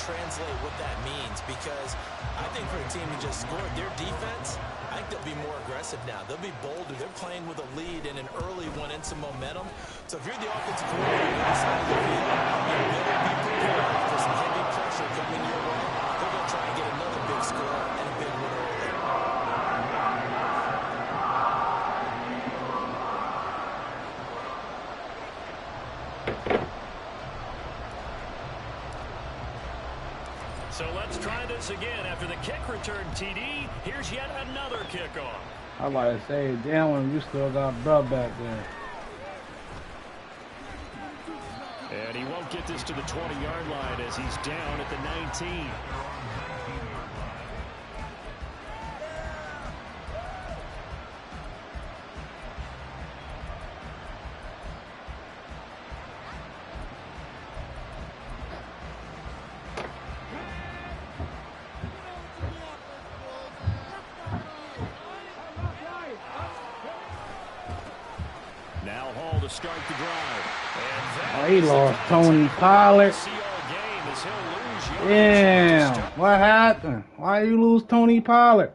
translate what that means, because I think for a team to just score their defense, I think they'll be more aggressive now. They'll be bolder. They're playing with a lead and an early one and some momentum. So if you're the offensive coordinator on the side of the field, you better be prepared for some heavy pressure coming your way. They're going to try and get another big score and a big win early. So let's try this again. After the kick return TD, here's yet another kickoff. I about to say, damn, when you still got Bruh back there. And he won't get this to the 20-yard line as he's down at the 19. To start the drive. Oh, he lost Tony Pollard. Damn, what happened? Why you lose Tony Pollard?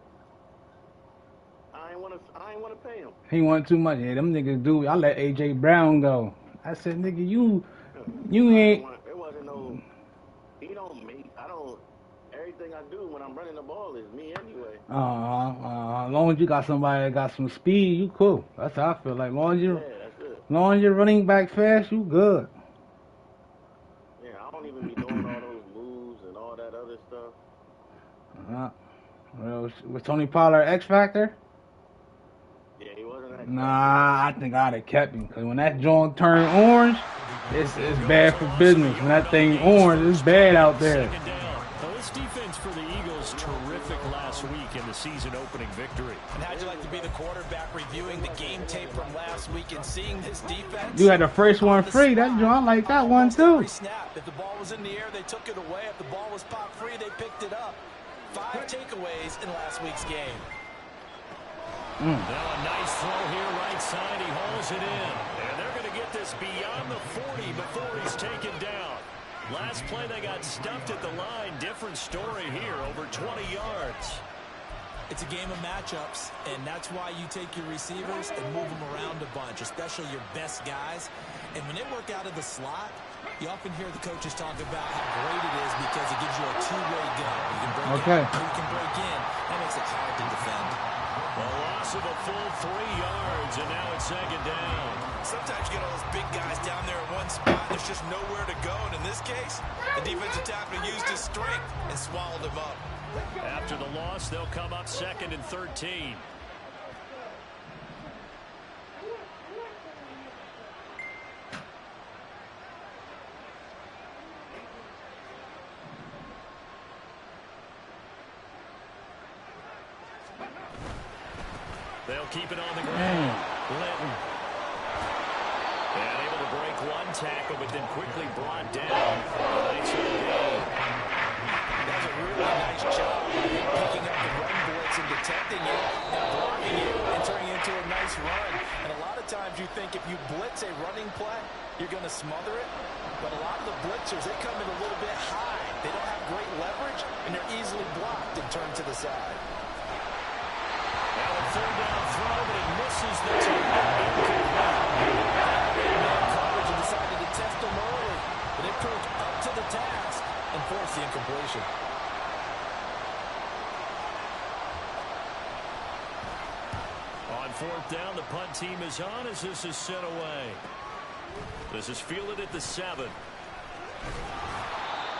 I ain't wanna pay him. He want too much. Yeah, them niggas do. I let AJ Brown go. I said, nigga, you ain't. It wasn't no. He don't make. I don't. Everything I do when I'm running the ball is me anyway. As long as you got somebody that got some speed, you cool. That's how I feel like. As long as you're running back fast, you good. Yeah, I don't even be doing all those moves and all that other stuff. Was Tony Pollard X Factor? Yeah, he wasn't X Factor. Nah, I think I'd have kept him. Because when that joint turned orange, it's bad for business. When that thing orange, it's bad out there. This defense for the Eagles, terrific last week in the season opening victory. And how'd you like to be the quarterback reviewing the game tape from last week and seeing this defense? You had the first one free. That joint, I like that one too. Snap. If the ball was in the air, they took it away. If the ball was pop free, they picked it up. 5 takeaways in last week's game. Now a nice throw here, right side. He hauls it in. And they're going to get this beyond the 40 before he's taken down. Last play, they got stuffed at the line. Different story here, over 20 yards. It's a game of matchups, and that's why you take your receivers and move them around a bunch, especially your best guys. And when they work out of the slot, you often hear the coaches talk about how great it is because it gives you a two-way go. You can break out, you can break in. That makes it hard to defend. A loss of a full 3 yards, and now it's second down. Sometimes you get all those big guys down there in one spot, and there's just nowhere to go. And in this case, the defensive tackle used his strength and swallowed him up. After the loss, they'll come up 2nd and 13. They'll keep it on the ground. Linton. And able to break one tackle, but then quickly brought down. Nice game. Does a really nice job picking up the run blitz and detecting it and blocking it and turning it into a nice run. And a lot of times you think if you blitz a running play, you're going to smother it. But a lot of the blitzers, they come in a little bit high. They don't have great leverage, and they're easily blocked and turned to the side. Now a 3rd down throw, but it misses the target. Coverage and decided to test them early, but it proved up to the task and forced the incompletion. On 4th down, the punt team is on as this is sent away. This is fielded at the 7.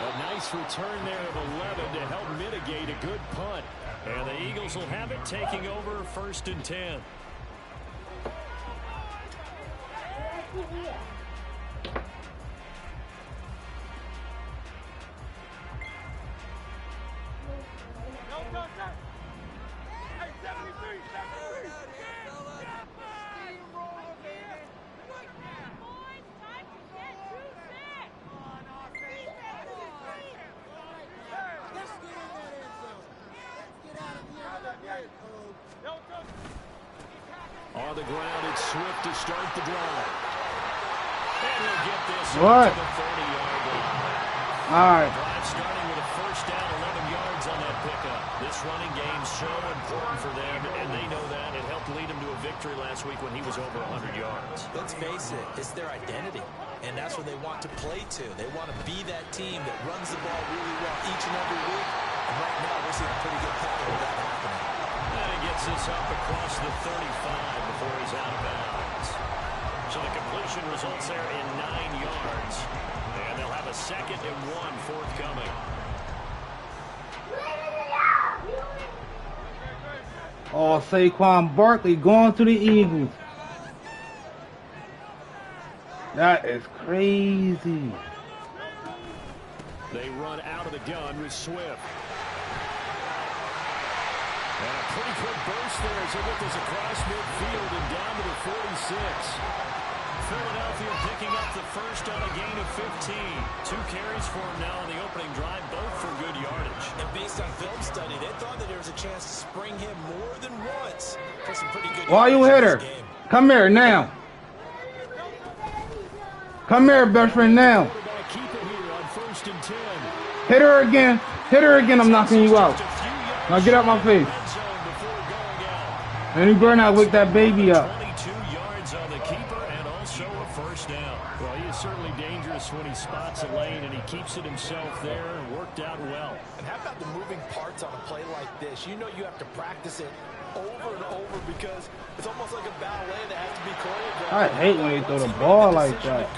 A nice return there of 11 to help mitigate a good punt. And the Eagles will have it, taking over 1st and 10. On the ground, it's Swift to start the drive. And he'll get this what? to the 30-yard line. All right. Drive starting with a First down, 11 yards on that pickup. This running game's so important for them, and they know that. It helped lead him to a victory last week when he was over 100 yards. Let's face it, it's their identity, and that's what they want to play to. They want to be that team that runs the ball really well each and every week, and right now we're seeing a pretty good pattern of that happening. And he gets this up across the 35 before he's out of bounds. So the completion results there in 9 yards, and they'll have a 2nd and 1 forthcoming. Oh, Saquon Barkley going to the Eagles. That is crazy. They run out of the gun with Swift. And a pretty quick burst there as they get this across midfield and down to the 46. Philadelphia picking up the first on a gain of 15. 2 carries for him now on the opening drive, both for good yardage. And based on film study, they thought that there was a chance to spring him more than once for some pretty good Why you hit her? Come here now. Come here, best friend, now. Keep it here on 1st and 10. Hit her again. Hit her again. I'm knocking you out. Now get out my face. And you better not wake that baby up. 22 yards on the keeper and also a first down. Well, he is certainly dangerous when he spots a lane, and he keeps it himself there and worked out well. And how about the moving parts on a play like this? You know you have to practice it over and over because it's almost like a ballet that has to be choreographed. I hate when they throw the ball like that.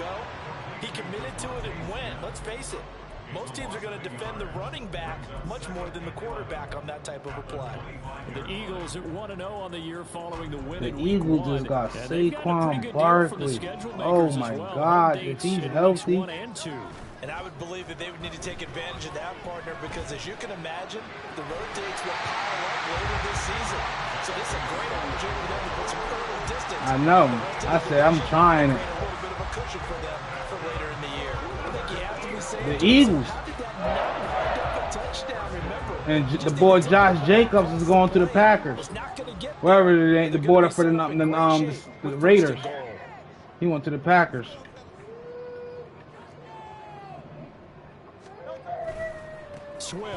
He committed to it and went. Let's face it. Most teams are going to defend the running back much more than the quarterback on that type of a play. The Eagles at 1-0 on the year following the win. The Eagles just got Saquon Barkley. Oh my God, if he's healthy. And I would believe that they would need to take advantage of that, partner, because as you can imagine, the road dates will pile up later this season. So this is a great opportunity for them to put some early distance. I know. I said I'm trying it. A little bit of a cushion for them for later in the year. I think you have to be safe. The Eagles. And the boy Josh Jacobs is going to the Packers. Wherever it ain't, the border for the Raiders. He went to the Packers. Swift is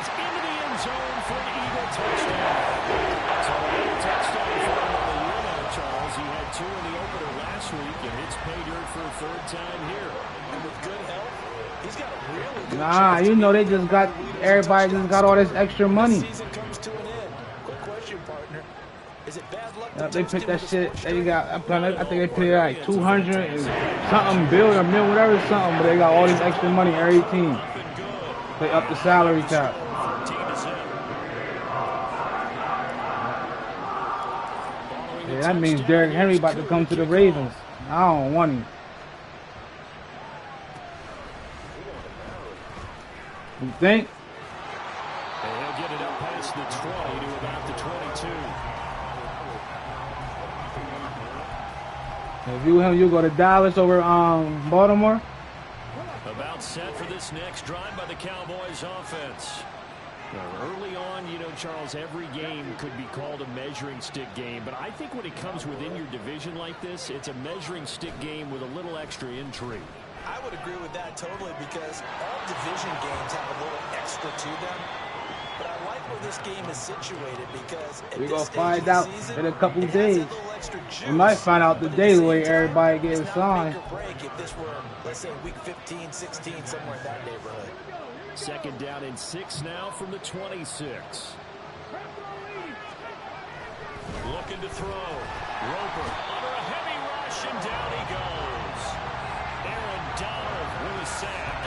into the end zone for an Eagle touchdown. So a touchdown for him on the year now, Charles. He had 2 in the opener last week, and it's pay dirt for a 3rd time here. And with good health, he's got a really good Nah, you know they just got everybody just got all this extra money. Season comes to an end. Quick question, partner. Is it bad luck? They picked that shit. They got. I think they paid like 200 and something billion, a million, whatever something. But they got all this extra money. Every team. They up the salary cap. Yeah, that means Derrick Henry about to come to the Ravens. I don't want him. You think? And he'll get it up past the 20 to about the 22. If you him, you go to Dallas over Baltimore. About set for this next drive by the Cowboys offense. Now, early on, you know, Charles, every game could be called a measuring stick game, but I think when it comes within your division like this, it's a measuring stick game with a little extra intrigue. I would agree with that totally because all division games have a little extra to them. But I like where this game is situated because we're going to find out in a couple of days. We might find out the day the way everybody gets signed. If this were, let's say, week 15, 16, somewhere in that neighborhood. 2nd down and 6 now from the 26. Looking to throw. Roper under a heavy rush, and down he goes. Aaron Donald with a sack.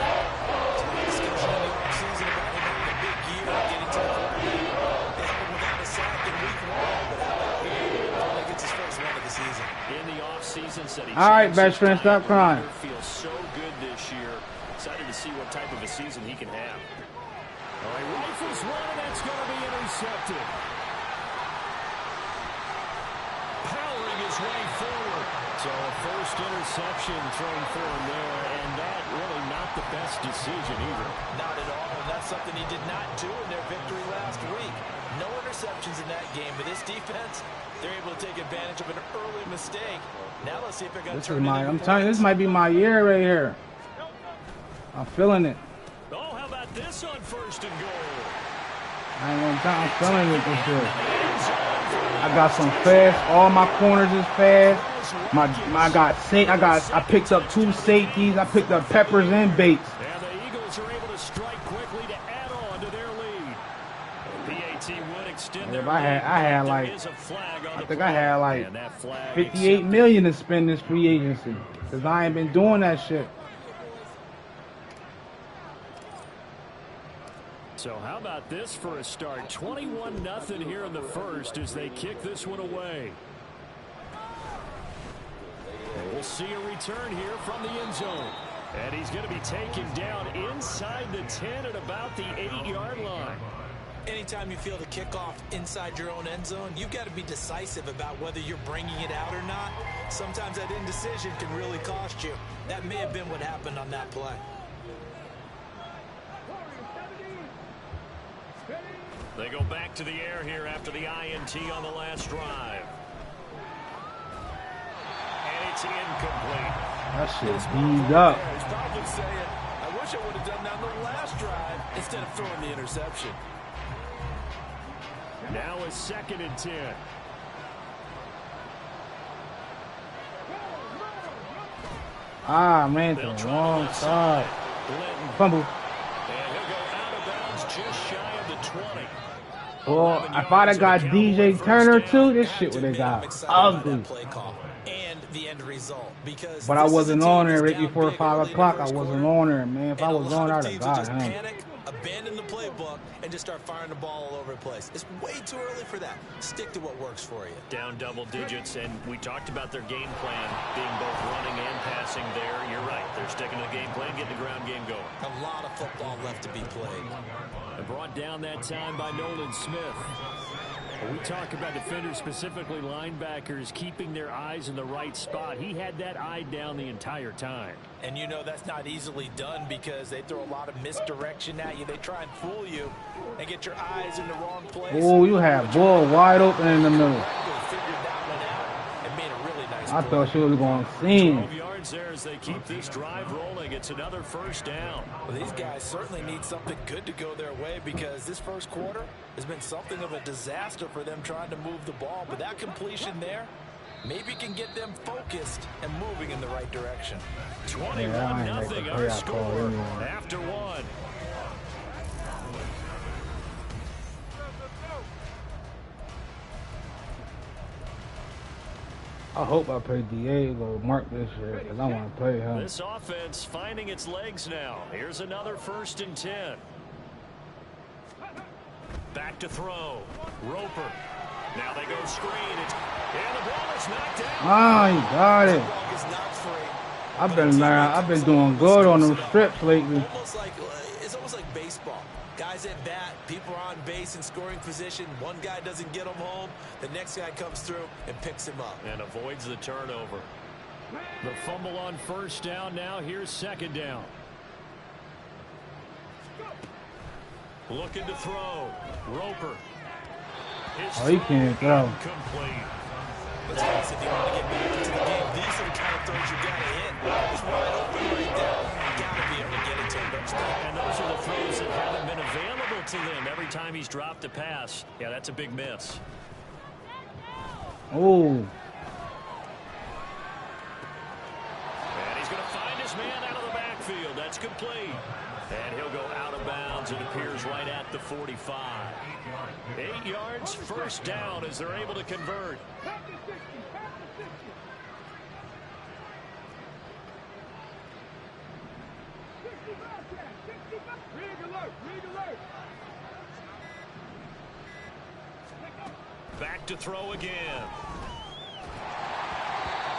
Discussion in the offseason about him having a big year getting to the quarterback. They had him without a sack in week 1, but how about here? I think it's his first one of the season. In the offseason, said he all right, best friend, stop crying. Feels so good this year. Excited to see what type of a season he can have. All right, rifles one, and that's going to be intercepted. Powering his way forward. So a first interception thrown for him there, and that really not the best decision either. Not at all, and that's something he did not do in their victory last week. No interceptions in that game, but this defense, they're able to take advantage of an early mistake. Now let's see if they're going to turn it into I'm telling you, this might be my year right here. I'm feeling it. Oh, how about this on 1st and goal? I ain't gonna I'm feeling with this shit. I got some fast. All my corners is fast. I picked up 2 safeties. I picked up Peppers and Bates. And the Eagles are able to strike quickly to add on to their lead. PAT would extend their lead. I think I had like 58 million to spend this free agency because I ain't been doing that shit. So how about this for a start? 21-0 here in the first as they kick this one away. And we'll see a return here from the end zone. And he's going to be taken down inside the 10 at about the 8-yard line. Anytime you feel the kickoff inside your own end zone, you've got to be decisive about whether you're bringing it out or not. Sometimes that indecision can really cost you. That may have been what happened on that play. They go back to the air here after the INT on the last drive. And it's incomplete. That shit's beat up. He's probably saying, I wish I would have done that on the last drive instead of throwing the interception. Now a 2nd and 10. Ah, man, to the wrong side. Fumble. And he'll go out of bounds just shy of the 20. Well, if I'd have got DJ Turner too, this shit would have got ugly. And the end result, because but I wasn't on there right before 5 o'clock. I wasn't on there, man. If I was on, I'd have got him. Abandon the playbook and just start firing the ball all over the place. It's way too early for that. Stick to what works for you. Down double digits, and we talked about their game plan being both running and passing there. You're right. They're sticking to the game plan, getting the ground game going. A lot of football left to be played. And brought down that time by Nolan Smith. When we talk about defenders, specifically linebackers, keeping their eyes in the right spot. He had that eye down the entire time. And you know that's not easily done because they throw a lot of misdirection at you. They try and fool you and get your eyes in the wrong place. Oh, you have Bull wide open in the middle. Figured that one out and made a really nice I play. thought she was going to see 12 yards there as they keep this drive rolling. It's another 1st down. Well, these guys certainly need something good to go their way because this first quarter has been something of a disaster for them trying to move the ball. But that completion there maybe can get them focused and moving in the right direction. 21-0 our score after 1. I hope I play Diego Mark this year because I want to play him. This offense finding its legs now. Here's another 1st and 10. Back to throw. Roper. Now they go screen. And the ball is knocked down. Ah, he got it. I've been doing good on them strips lately. It's almost like baseball. Guys at bat, people are on base in scoring position. One guy doesn't get him home. The next guy comes through and picks him up. And avoids the turnover. The fumble on 1st down. Now here's 2nd down. Looking to throw. Roper. Oh, he can't throw. Complete. Let's face it, if you want to get back into the game, these are the kind of throws you got to hit. It's wide open right there. Got to be able to get it to him. And those are the throws that haven't been available to them every time he's dropped a pass. Yeah, that's a big miss. Oh. And he's going to find his man out of the backfield. That's complete. And he'll go out of bounds. It appears right at the 45. 8 yards, 1st down as they're able to convert. Back to throw again.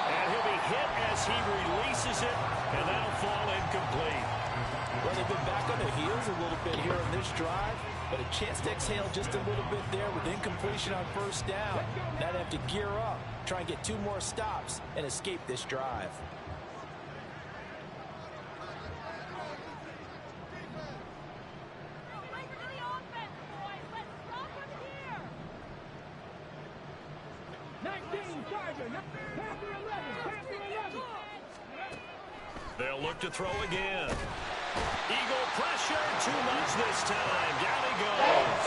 And he'll be hit as he releases it, and that'll fall incomplete. Well, they've been back on their heels a little bit here on this drive, but a chance to exhale just a little bit there with incompletion on 1st down. Now they have to gear up, try and get 2 more stops, and escape this drive. They'll look to throw again. Eagle pressure. showed too much this time. Down he goes.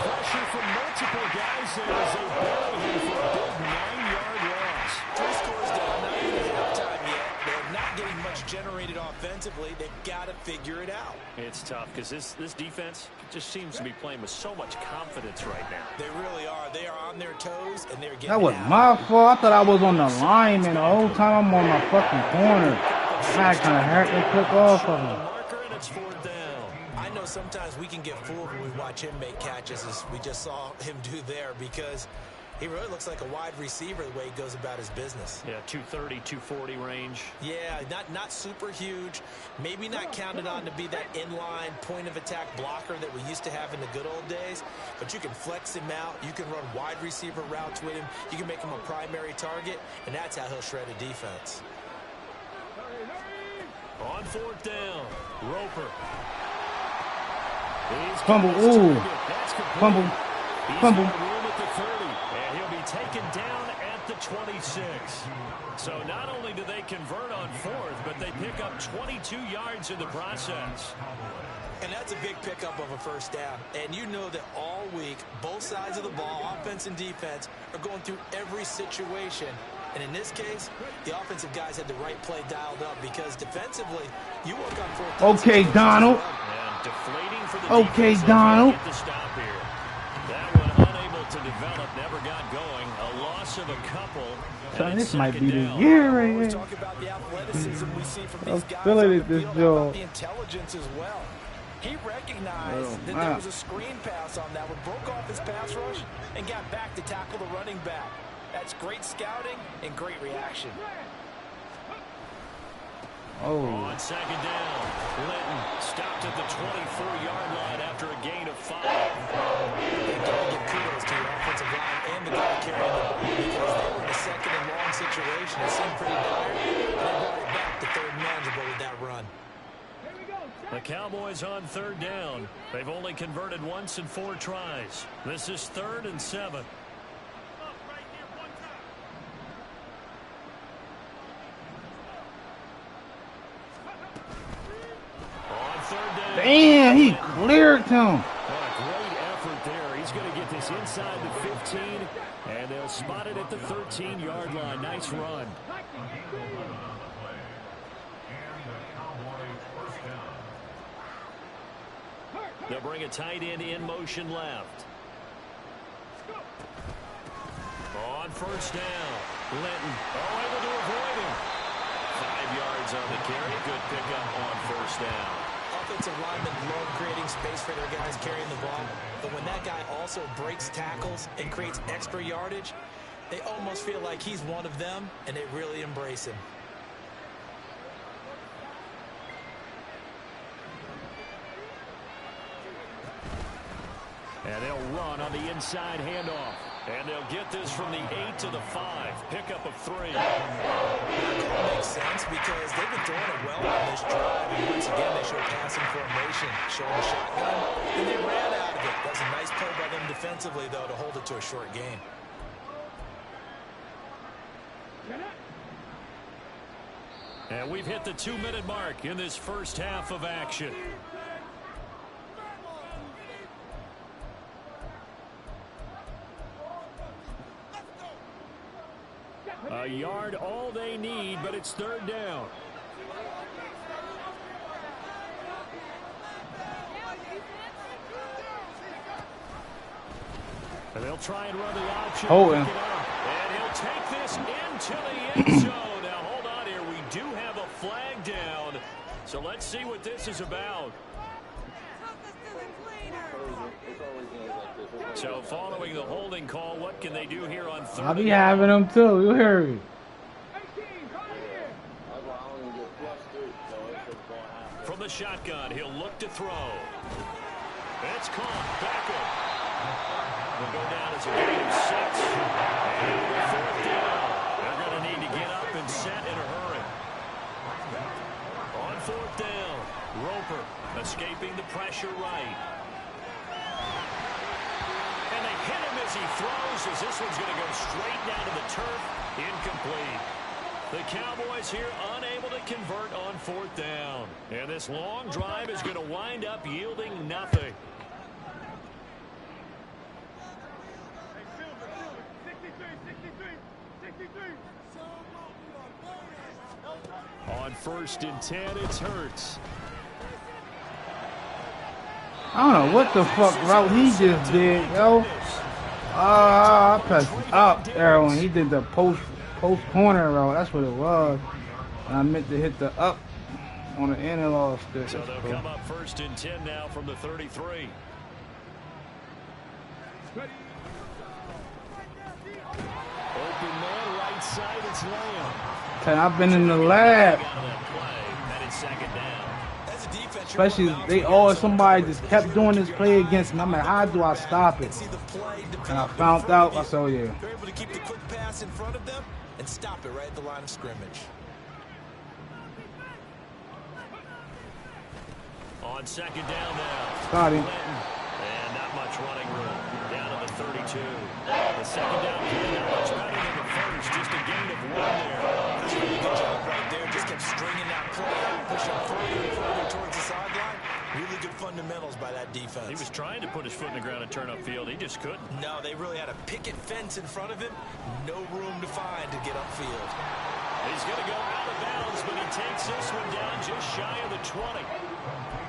Pressure from multiple guys there as they battle him for a big 9-yard loss. 3 scores down, not even at halftime yet. They're not getting much generated offensively. They've got to figure it out. It's tough because this defense just seems to be playing with so much confidence right now. They really are. They are on their toes, and they're getting That was out. my fault. I thought I was on the line, man. The whole time I'm on my fucking corner. I kind of hurt and took off of him. Marker, and it's 4th down. I know sometimes we can get fooled when we watch him make catches, as we just saw him do there, because he really looks like a wide receiver the way he goes about his business. Yeah, 230, 240 range. Yeah, not super huge. Maybe not counted on to be that inline point-of-attack blocker that we used to have in the good old days, but you can flex him out. You can run wide receiver routes with him. You can make him a primary target, and that's how he'll shred a defense. On 4th down, Roper. Fumble, ooh. Fumble, fumble. Room at the 30, and he'll be taken down at the 26. So not only do they convert on 4th, but they pick up 22 yards in the process. And that's a big pickup of a first down. And you know that all week, both sides of the ball, offense and defense, are going through every situation. And in this case, the offensive guys had the right play dialed up, because defensively, you work on 4th down. Okay, Donald. And deflating for the Okay, defense. Donald. Get the stop here. That one unable to develop, never got going. A loss of a couple. Son, this might be the down. year right Always here. talk about the athleticism we see from I'm these guys feeling on it, the this field, Joe. about the intelligence as well. He recognized that there was a screen pass on that one, broke off his pass rush, and got back to tackle the running back. That's great scouting and great reaction. Oh. On 2nd down, Linton stopped at the 24-yard line after a gain of 5. They gotta give kudos to the offensive line and the guy carrying the ball, because they were in a 2nd and long situation. It seemed pretty dire, and they brought it back to 3rd manageable with that run. The Cowboys on 3rd down. They've only converted once in 4 tries. This is 3rd and 7. On 3rd down. Damn, he cleared him. What a great effort there. He's going to get this inside the 15, and they'll spot it at the 13-yard line. Nice run. They'll bring a tight end in motion left. On 1st down, Linton. Able to avoid him. 5 yards on the carry. Good pickup on 1st down. Offensive linemen love creating space for their guys carrying the ball, but when that guy also breaks tackles and creates extra yardage, they almost feel like he's one of them, and they really embrace him. And they'll run on the inside handoff. And they'll get this from the 8 to the 5. Pickup of 3. That makes sense, because they've been throwing it well on this drive, and once again they show passing formation, showing a shotgun, and they ran out of it. That's a nice play by them defensively, though, to hold it to a short game. And we've hit the 2-minute mark in this first half of action. A yard all they need, but it's 3rd down. And they'll try and run the option. Oh, And he'll take this into the end zone. Now, hold on here. We do have a flag down. So let's see what this is about. So following the holding call, what can they do here on 3rd? I'll be having them too. You hear me? From the shotgun, he'll look to throw. It's caught. Beckham will go down as a gain of 6. And the 4th down. They're going to need to get up and set in a hurry. On 4th down, Roper escaping the pressure right. And they hit him as he throws, as this one's going to go straight down to the turf. Incomplete. The Cowboys here unable to can't convert on 4th down. And this long drive is going to wind up yielding nothing. On 1st and 10, it's Hurts. I don't know what the fuck route he just did, yo. I pressed up arrow and he did the post corner route. That's what it was. And I meant to hit the up on the analog stick. So they'll come up 1st and 10 now from the 33. Open man, right side, it's Lamb. I've been in the lab. Especially they always somebody just kept doing this play against me. I'm like, how do I stop it? And I found out. I said, oh yeah. They're able to keep the quick pass in front of them and stop it right at the line of scrimmage. On 2nd down now. Got him. And not much running room. Down to the 32. The 2nd down play not much better than the first. Just a gain of 1 there. That's a really good job right there. Just kept stringing that play out, pushing further and further towards the sideline. Really good fundamentals by that defense. He was trying to put his foot in the ground and turn upfield. He just couldn't. No, they really had a picket fence in front of him. No room to find to get upfield. He's going to go out of bounds, but he takes this one down just shy of the 20.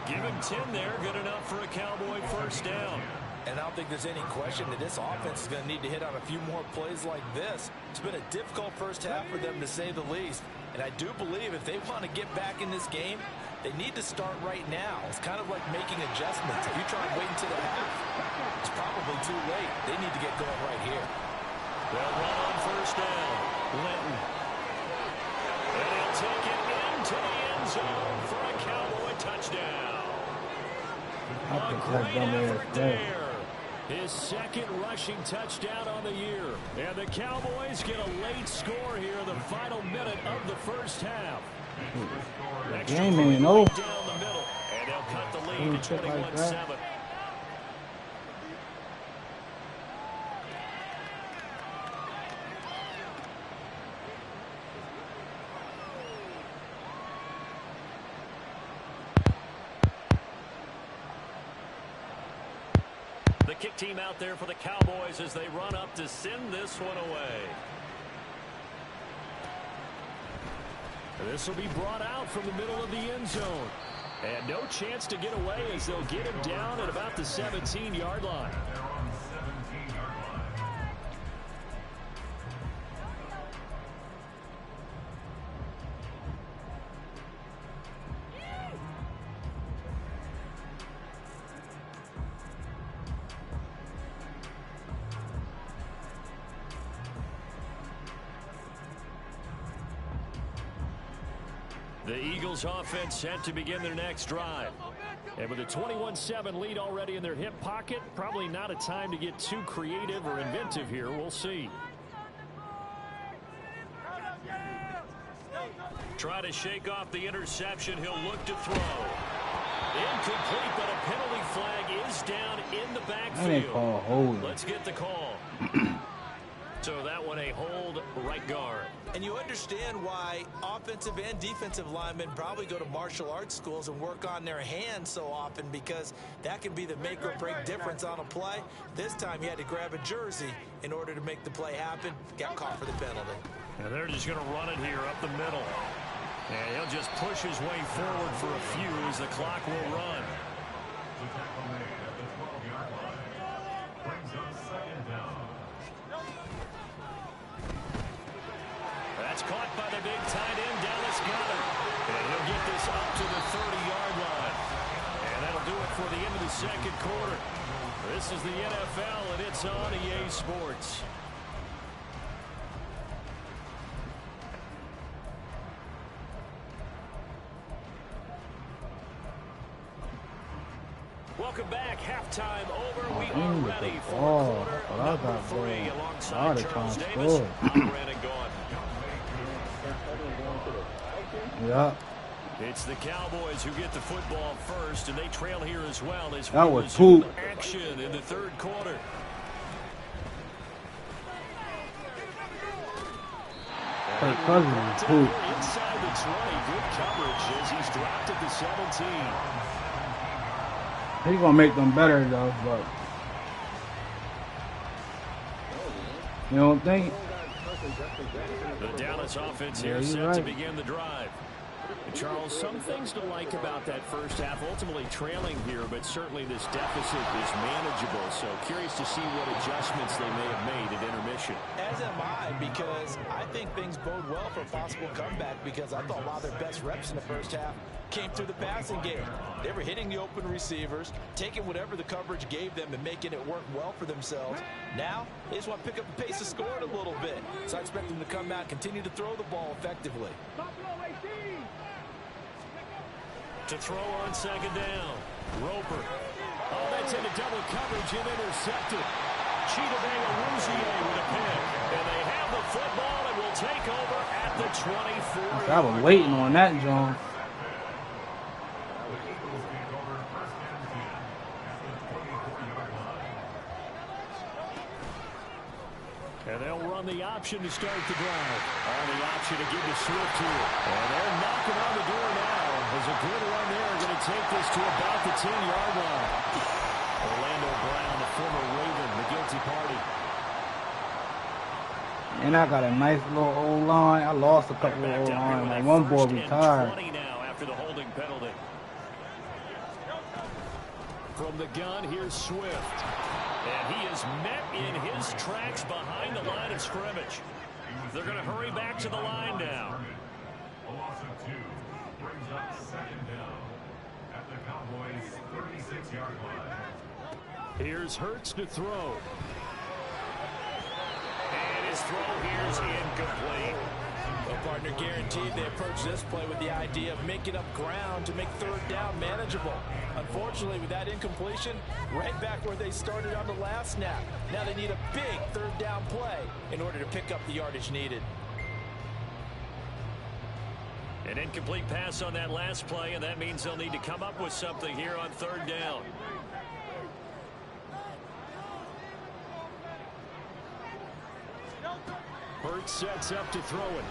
Give him 10 there. Good enough for a Cowboy 1st down. And I don't think there's any question that this offense is going to need to hit on a few more plays like this. It's been a difficult first half for them, to say the least. And I do believe if they want to get back in this game, they need to start right now. It's kind of like making adjustments. If you try and wait until the half, it's probably too late. They need to get going right here. They'll run on 1st down. Linton. And he'll take it into the end zone for a Cowboy touchdown. A great effort there. His 2nd rushing touchdown on the year. And the Cowboys get a late score here in the final minute of the first half. Extra Game point ain't over. down the middle. And they'll cut the lead to 21-7. The kick team out there for the Cowboys as they run up to send this one away. This will be brought out from the middle of the end zone. And no chance to get away as they'll get him down at about the 17-yard line. The Eagles offense set to begin their next drive. And with a 21-7 lead already in their hip pocket, probably not a time to get too creative or inventive here. We'll see. Try to shake off the interception. He'll look to throw. Incomplete, but a penalty flag is down in the backfield. Let's get the call. So that one a hold right guard. And you understand why offensive and defensive linemen probably go to martial arts schools and work on their hands so often, because that can be the make or break difference on a play. This time he had to grab a jersey in order to make the play happen. Got caught for the penalty. And they're just going to run it here up the middle. And he'll just push his way forward for a few as the clock will run. That's caught by the big tight end, Dallas Goedert. And he'll get this up to the 30-yard line. And that'll do it for the end of the second quarter. This is the NFL, and it's on EA Sports. Welcome back. Halftime over. We are ready for quarter number 3 alongside Charles Davis. I'm Brandon Gaudin. Yeah. It's the Cowboys who get the football first, and they trail here as well as that was resume poop. Action in the third quarter. Kirk Cousins is poop. Inside the 20, good coverage as he's dropped at the 17. He's gonna make them better though, but you don't think? The Dallas offense Yeah, here set to right. begin the drive. Charles, some things to like about that first half. Ultimately trailing here, but certainly this deficit is manageable. So curious to see what adjustments they may have made at intermission. As am I, because I think things bode well for a possible comeback, because I thought a lot of their best reps in the first half came through the passing game. They were hitting the open receivers, taking whatever the coverage gave them and making it work well for themselves. Now, they just want to pick up the pace of scoring a little bit. So I expect them to come out, continue to throw the ball effectively. To throw on second down. Roper. Oh, that's into double coverage and intercepted. Chidobe Awuzie with a pick. And they have the football and will take over at the 24. I was waiting on that, John. And they'll run the option to start the drive. On the option to give to Swift here. And they're knocking on the door now. There's a good run there. Going to take this to about the 10-yard line. Orlando Brown, the former Raven, the guilty party. And I got a nice little old line. I lost a couple of old lines. Like one boy retired. 20 now after the holding penalty. From the gun, here's Swift. And he is met in his tracks behind the line of scrimmage. They're going to hurry back to the line now. A loss of 2 brings up second down at the Cowboys' 36-yard line. Here's Hurts to throw. And his throw here's incomplete. Well, partner, guaranteed they approach this play with the idea of making up ground to make third down manageable. Unfortunately, with that incompletion, right back where they started on the last snap. Now they need a big third down play in order to pick up the yardage needed. An incomplete pass on that last play, and that means they'll need to come up with something here on third down. Hurts sets up to throw it.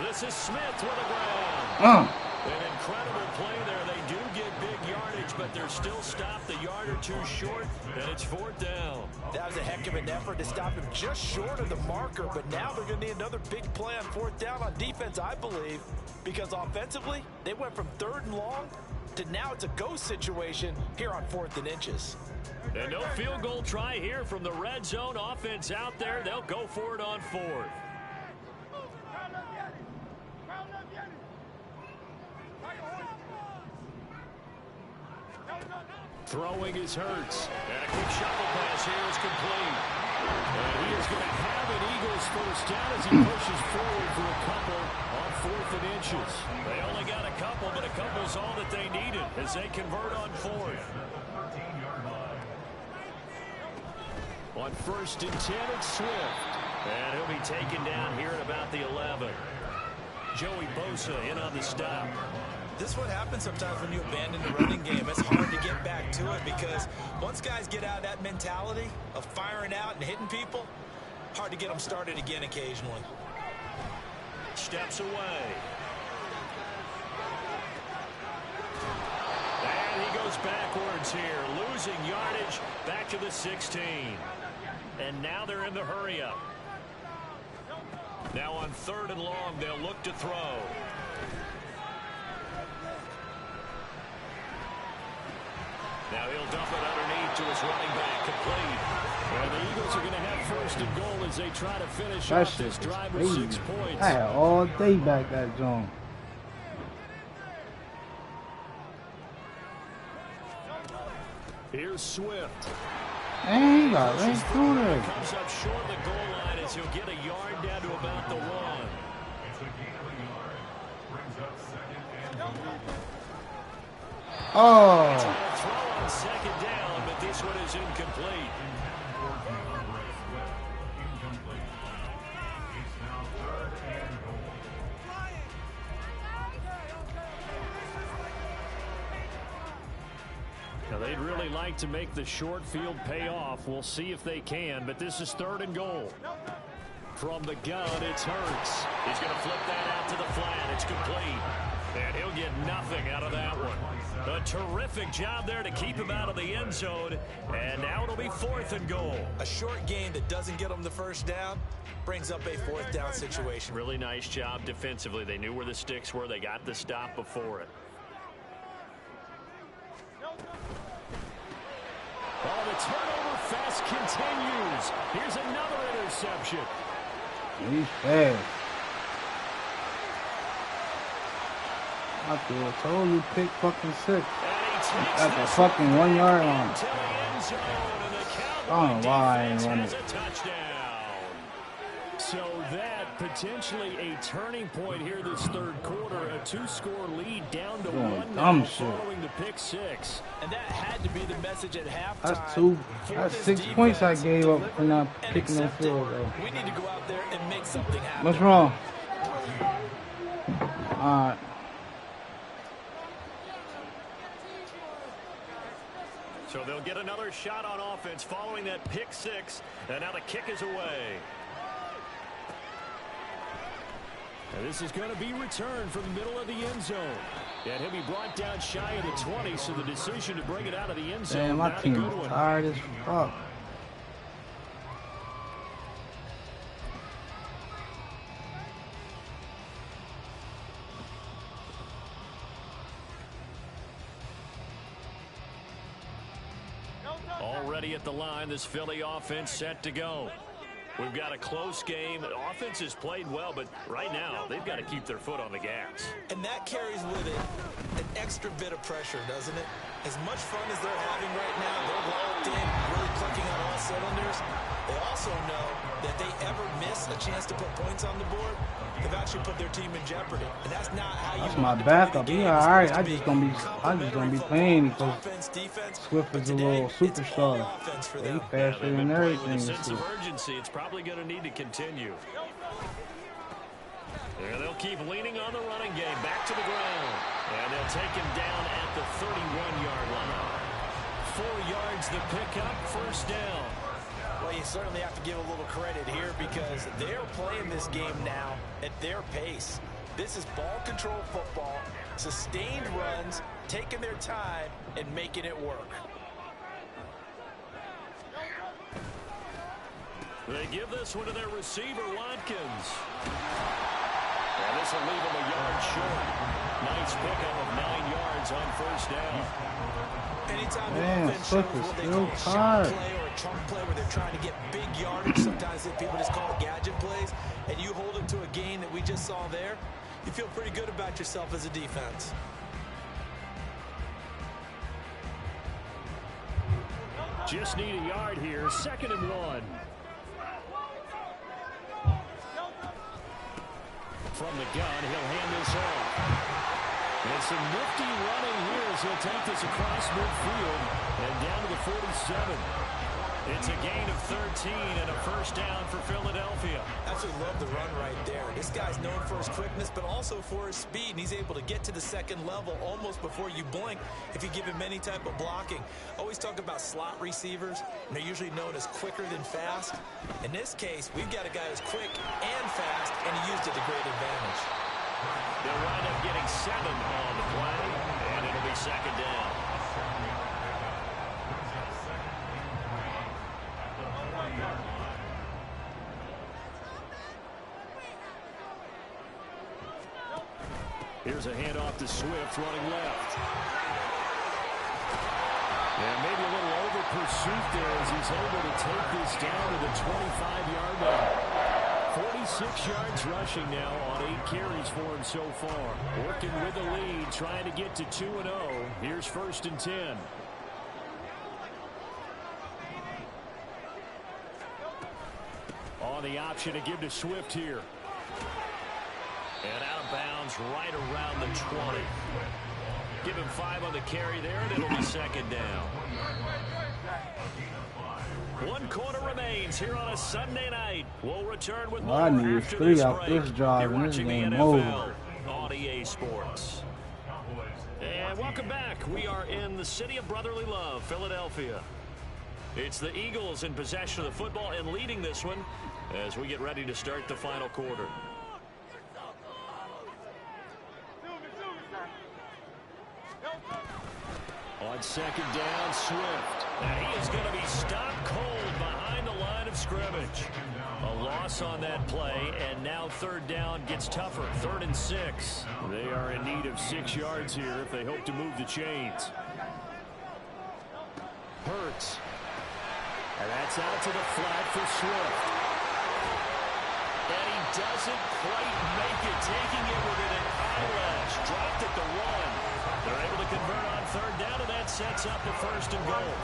This is Smith with a ground. An incredible play there. They do get big yardage, but they're still stopped the yard or two short, and it's fourth down. That was a heck of an effort to stop him just short of the marker, but now they're going to need another big play on fourth down on defense, I believe, because offensively, they went from third and long to now it's a go situation here on 4th and inches. And no field goal try here from the red zone offense out there. They'll go for it on fourth. Throwing is Hurts. And a quick shovel pass here is complete. And he is going to have an Eagles first down as he pushes forward for a couple on 4th and inches. They only got a couple, but a couple's all that they needed as they convert on fourth. On 1st and 10, it's Swift. And he'll be taken down here at about the 11. Joey Bosa in on the stop. This is what happens sometimes when you abandon the running game. It's hard to get back to it because once guys get out of that mentality of firing out and hitting people, hard to get them started again occasionally. Steps away. And he goes backwards here, losing yardage back to the 16. And now they're in the hurry-up. Now on 3rd and long, they'll look to throw. Now he'll dump it underneath to his running back, complete. And the Eagles are going to have 1st and goal as they try to finish That off this shit drive with crazy. 6 points. I had all day back that John. Here's Swift. And he got right through there. Comes up short of the goal line as he'll get a yard down to about the 1. It's a gain of a yard. Brings up second and goal. Oh. Trying to throw on second down, but this one is incomplete. Incomplete. It's now 3rd and goal. Now they'd really like to make the short field pay off. We'll see if they can, but this is 3rd and goal. From the gun, it's Hurts. He's going to flip that out to the flat. It's complete. And he'll get nothing out of that one. A terrific job there to keep him out of the end zone. And now it'll be 4th and goal. A short gain that doesn't get them the first down brings up a 4th down situation. Really nice job defensively. They knew where the sticks were. They got the stop before it. Oh, the turnover fest continues. Here's another interception. He's fast. I told you pick fucking 6 at the fucking 1 yard line. I don't know why I ain't running. So that potentially a turning point here this 3rd quarter. A 2-score lead down to 1 now following the pick 6. And that had to be the message at halftime. That's 6 points I gave up for not picking that field goal. We need to go out there and make something happen. What's wrong? Alright. So they'll get another shot on offense following that pick 6. And now the kick is away. And this is going to be returned from the middle of the end zone. And he'll be brought down shy of the 20, so the decision to bring it out of the end zone. Man, my team is tired as fuck. Already at the line, this Philly offense set to go. We've got a close game. The offense has played well, but right now, they've got to keep their foot on the gas. And that carries with it an extra bit of pressure, doesn't it? As much fun as they're having right now, they're locked in, really clicking on all cylinders. They also know that they ever miss a chance to put points on the board, they've actually put their team in jeopardy. And that's not how you That's my backup. Yeah, all right. I just gonna be playing because Swift is a little superstar. He faster than everything. With a sense of urgency, it's probably going to need to continue. And they'll keep leaning on the running game. Back to the ground. And they'll take him down at the 31-yard line. 4 yards the pickup, 1st down. Well, you certainly have to give a little credit here because they're playing this game now at their pace. This is ball control football, sustained runs, taking their time, and making it work. They give this one to their receiver, Watkins. And this will leave him a yard short. Nice pickup of 9 yards on 1st down. Anytime Man, the offense Swift shows is what they still call a shot tired. play or a chunk play where they're trying to get big yardage, sometimes people just call it gadget plays, and you hold them to a gain that we just saw there, you feel pretty good about yourself as a defense. Just need a yard here, 2nd and 1. From the gun, he'll hand this off. And some nifty running here as he'll take this across midfield and down to the 47. It's a gain of 13 and a 1st down for Philadelphia. Absolutely love the run right there. This guy's known for his quickness, but also for his speed. And he's able to get to the 2nd level almost before you blink if you give him any type of blocking. Always talk about slot receivers, and they're usually known as quicker than fast. In this case, we've got a guy who's quick and fast, and he used it to great advantage. They'll wind up getting 7 on the play, and it'll be 2nd down. Here's a handoff to Swift running left. And maybe a little over pursuit there as he's able to take this down to the 25-yard line. 46 yards rushing now on 8 carries for him so far. Working with the lead, trying to get to 2-0. Here's 1st and 10. On the option to give to Swift here. And out of bounds right around the 20. Give him 5 on the carry there, and it'll be 2nd down. 1 quarter remains here on a Sunday night. We'll return with more I need after 3 this out break. this drive You're and this watching the game NFL over. on EA Sports. And welcome back. We are in the city of brotherly love, Philadelphia. It's the Eagles in possession of the football and leading this one as we get ready to start the final quarter. On second down, Swift. And he is going to be stopped cold behind the line of scrimmage. A loss on that play, and now third down gets tougher. 3rd and 6. They are in need of 6 yards here if they hope to move the chains. Hurts. And that's out to the flat for Swift. And he doesn't quite make it, taking it within an eyelash. Dropped at the 1. They're able to convert on third down, and that sets up the 1st and goal.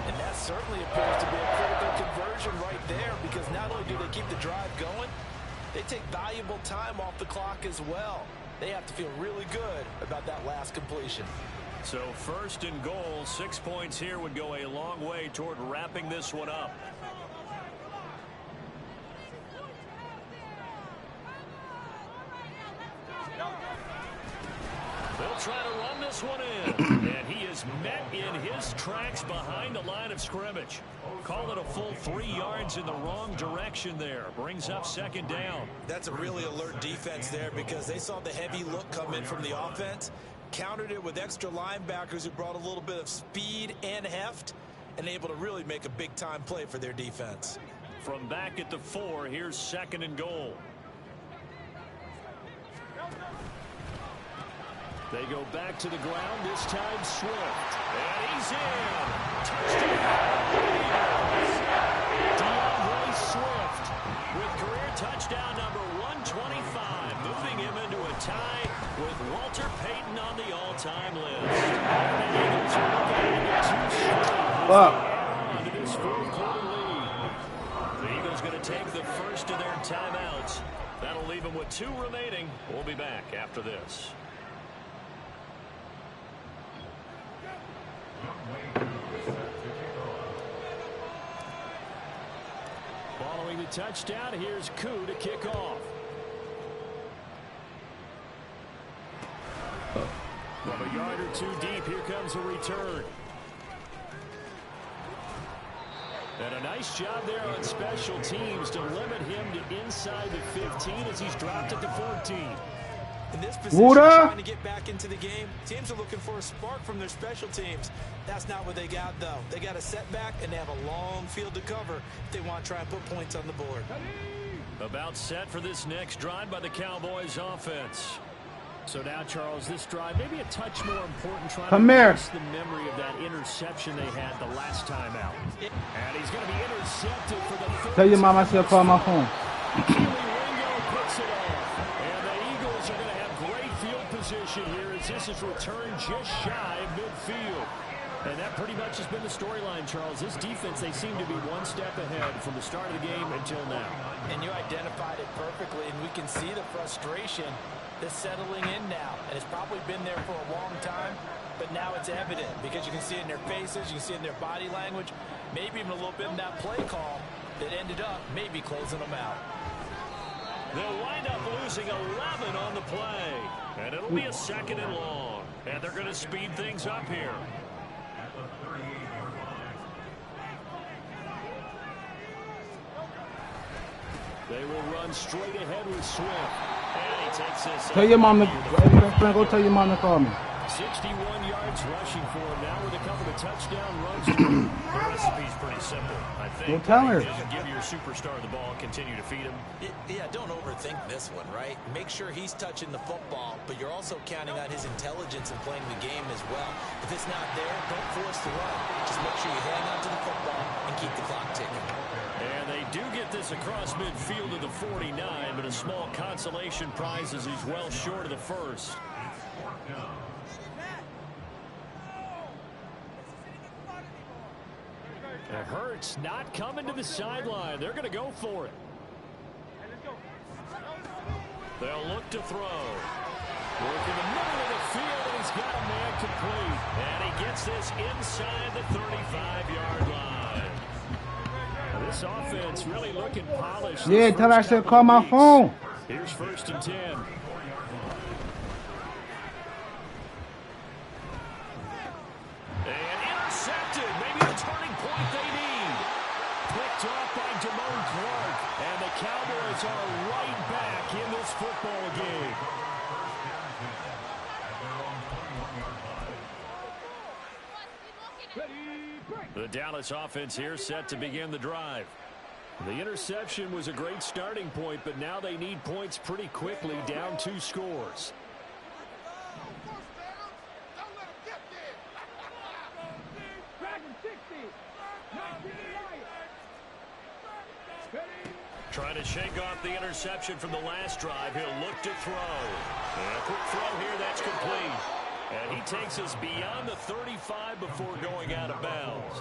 And that certainly appears to be a critical conversion right there, because not only do they keep the drive going, they take valuable time off the clock as well. They have to feel really good about that last completion. So 1st and goal, 6 points here would go a long way toward wrapping this one up. They'll try to run this one in, and he is met in his tracks behind the line of scrimmage. Call it a full 3 yards in the wrong direction there. Brings up 2nd down. That's a really alert defense there, because they saw the heavy look come in from the offense, countered it with extra linebackers who brought a little bit of speed and heft, and able to really make a big-time play for their defense. From back at the 4, here's 2nd and goal. They go back to the ground, this time Swift. And he's in. Touchdown. DeAndre Swift with career touchdown number 125, moving him into a tie with Walter Payton on the all-time list. And the Eagles are looking at 2 straight into this 4th quarter lead. The Eagles going to take the first of their timeouts. That'll leave them with 2 remaining. We'll be back after this. Following the touchdown, here's Koo to kick off. From a yard or 2 deep, here comes a return. And a nice job there on special teams to limit him to inside the 15 as he's dropped at the 14. In this position, trying to get back into the game, teams are looking for a spark from their special teams. That's not what they got, though. They got a setback, and they have a long field to cover if they want to try and put points on the board. About set for this next drive by the Cowboys offense. So now, Charles, this drive maybe a touch more important, trying to erase the memory of that interception they had the last time out. And he's going to be intercepted for the third. Tell your mom I said call my phone. Position here as this is returned just shy of midfield. And that pretty much has been the storyline, Charles. This defense, they seem to be one step ahead from the start of the game until now. And you identified it perfectly, and we can see the frustration that's settling in now. And it's probably been there for a long time, but now it's evident because you can see it in their faces, you can see it in their body language, maybe even a little bit in that play call that ended up maybe closing them out. They'll wind up losing 11 on the play. And it'll be a 2nd and long. And they're going to speed things up here. They will run straight ahead with Swift. And he takes this. Tell your mom to go tell your mom to call me. 61 yards rushing for him now with a couple of touchdown runs. The recipe's pretty simple, I think. Well, tell her. Give your superstar the ball and continue to feed him. Yeah, don't overthink this one, right? Make sure he's touching the football, but you're also counting on his intelligence in playing the game as well. If it's not there, don't force the run. Just make sure you hang on to the football and keep the clock ticking. And they do get this across midfield to the 49, but a small consolation prize as he's well short of the first. And Hurts not coming to the sideline. They're going to go for it. They'll look to throw. Work in the middle of the field, and he's got a man complete. And he gets this inside the 35-yard line. Now this offense really looking polished. Yeah, tell her I said call my phone. Here's 1st and 10. And intercepted. Maybe the turning point they need. Quick picked off by Damone Clark. And the Cowboys are right back in this football game. The Dallas offense here set to begin the drive. The interception was a great starting point, but now they need points pretty quickly, down 2 scores. Trying to shake off the interception from the last drive. He'll look to throw. And a quick throw here, that's complete. And he takes us beyond the 35 before going out of bounds.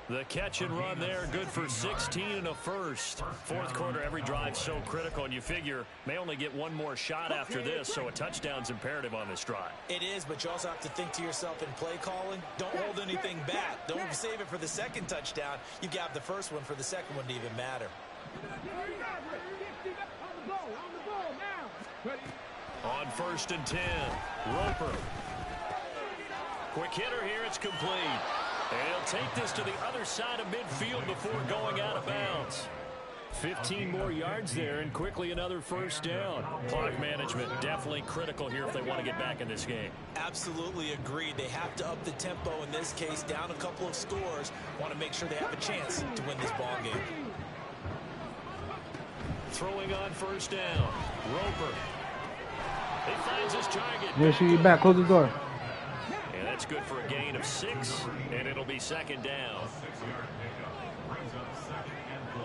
The catch and run there, good for 16 and a first. Fourth quarter, every drive so critical, and you figure may only get one more shot after this, so a touchdown's imperative on this drive. It is, but you also have to think to yourself in play calling, don't hold anything back. Don't save it for the second touchdown. You got the first one for the second one to even matter. On 1st and 10, Roper. Quick hitter here, it's complete. And he'll take this to the other side of midfield before going out of bounds. 15 more yards there, and quickly another first down. Clock management definitely critical here if they want to get back in this game. Absolutely agreed. They have to up the tempo in this case, down a couple of scores. Want to make sure they have a chance to win this ball game. Throwing on first down, Roper. He finds his target. Make sure you're back. Close the door. And that's good for a gain of 6, and it'll be second down. 6-yard pickup brings up 2nd and 4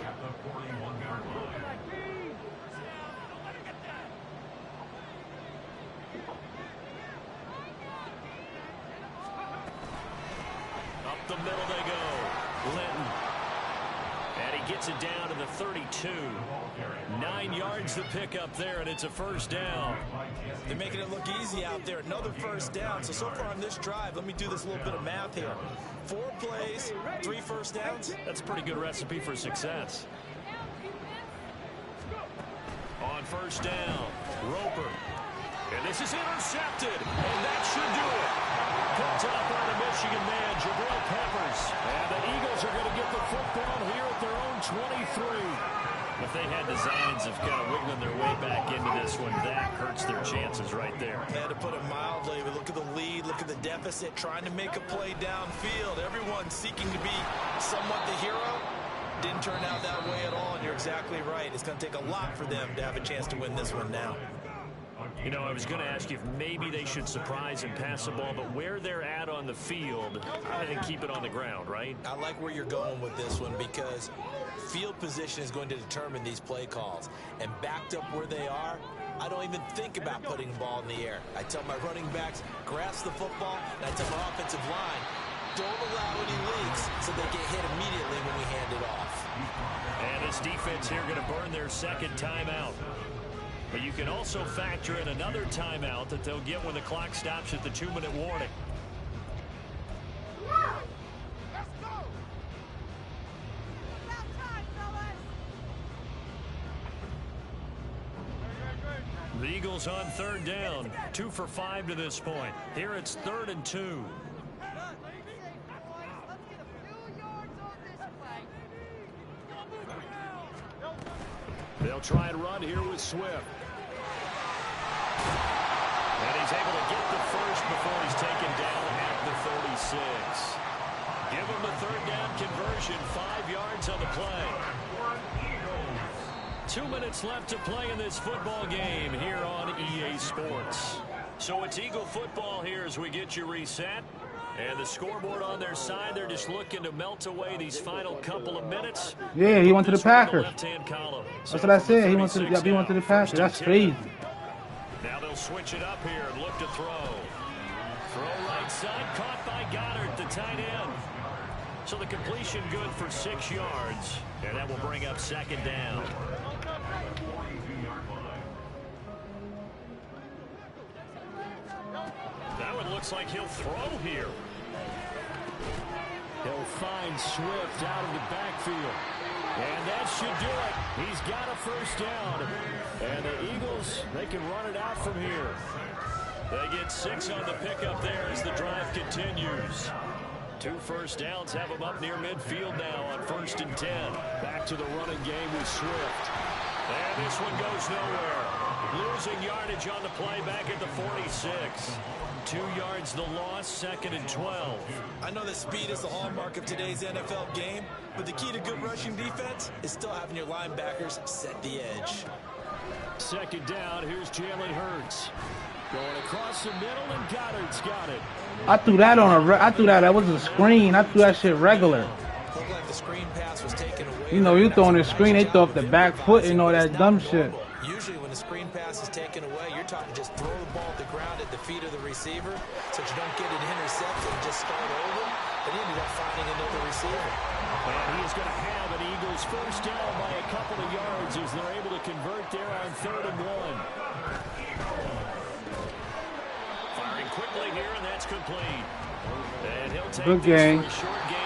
at the 41-yard line. Up the middle they go. Linton. And he gets it down to the 32. 9 yards to pick up there, and it's a first down. They're making it look easy out there. Another first down. So far on this drive, let me do this little bit of math here. 4 plays, 3 first downs. That's a pretty good recipe for success. On first down, Roper. And this is intercepted, and that should do it. Picked up by the Michigan man, Jabril Peppers. And the Eagles are going to get the football here at their own 23. If they had designs of kind of wiggling their way back into this one, that hurts their chances right there. They had to put it mildly, but look at the lead, look at the deficit, trying to make a play downfield. Everyone seeking to be somewhat the hero. Didn't turn out that way at all, and you're exactly right. It's going to take a lot for them to have a chance to win this one now. You know, I was going to ask you if maybe they should surprise and pass the ball, but where they're at on the field, I think keep it on the ground, right? I like where you're going with this one because field position is going to determine these play calls. And backed up where they are, I don't even think about putting the ball in the air. I tell my running backs, grasp the football, and I tell my offensive line, don't allow any leaks so they get hit immediately when we hand it off. And this defense here going to burn their second timeout. But you can also factor in another timeout that they'll get when the clock stops at the 2-minute warning. The Eagles on third down, 2 for 5 to this point. Here it's 3rd and 2. They'll try and run here with Swift. And he's able to get the first before he's taken down at the 36. Give him the third down conversion, 5 yards on the play. 2 minutes left to play in this football game here on EA Sports. So it's Eagle football here as we get you reset. And the scoreboard on their side, they're just looking to melt away these final couple of minutes. Yeah, he went to the Packers. Left-hand column. That's what I said. He went to the Packers. That's crazy. Now they'll switch it up here and look to throw. Throw right side, caught by Goddard, the tight end. So the completion good for 6 yards. And that will bring up second down. That one looks like he'll throw here. He'll find Swift out of the backfield. And that should do it. He's got a first down. And the Eagles, they can run it out from here. They get 6 on the pickup there as the drive continues. 2 first downs have him up near midfield now on 1st and 10. Back to the running game with Swift. And this one goes nowhere. Losing yardage on the play back at the 46. 2 yards the loss, 2nd and 12. I know that speed is the hallmark of today's NFL game, but the key to good rushing defense is still having your linebackers set the edge. 2nd down, here's Jalen Hurts. Going across the middle, and Goddard's got it. I threw that on I threw that was a screen. I threw that shit regular. Looked like the screen pass was taken away. You know, you throwing the screen, they throw up the back foot and all that dumb shit. Usually when the screen pass is taken away, you're talking just throw the ball at the ground at the feet of the receiver so that you don't get it intercepted and just start over. But he ended up finding another receiver. And he is going to have an Eagles first down by a couple of yards as they're able to convert there on 3rd and 1. Firing quickly here, and that's complete. And he'll take Good this game. for a short game.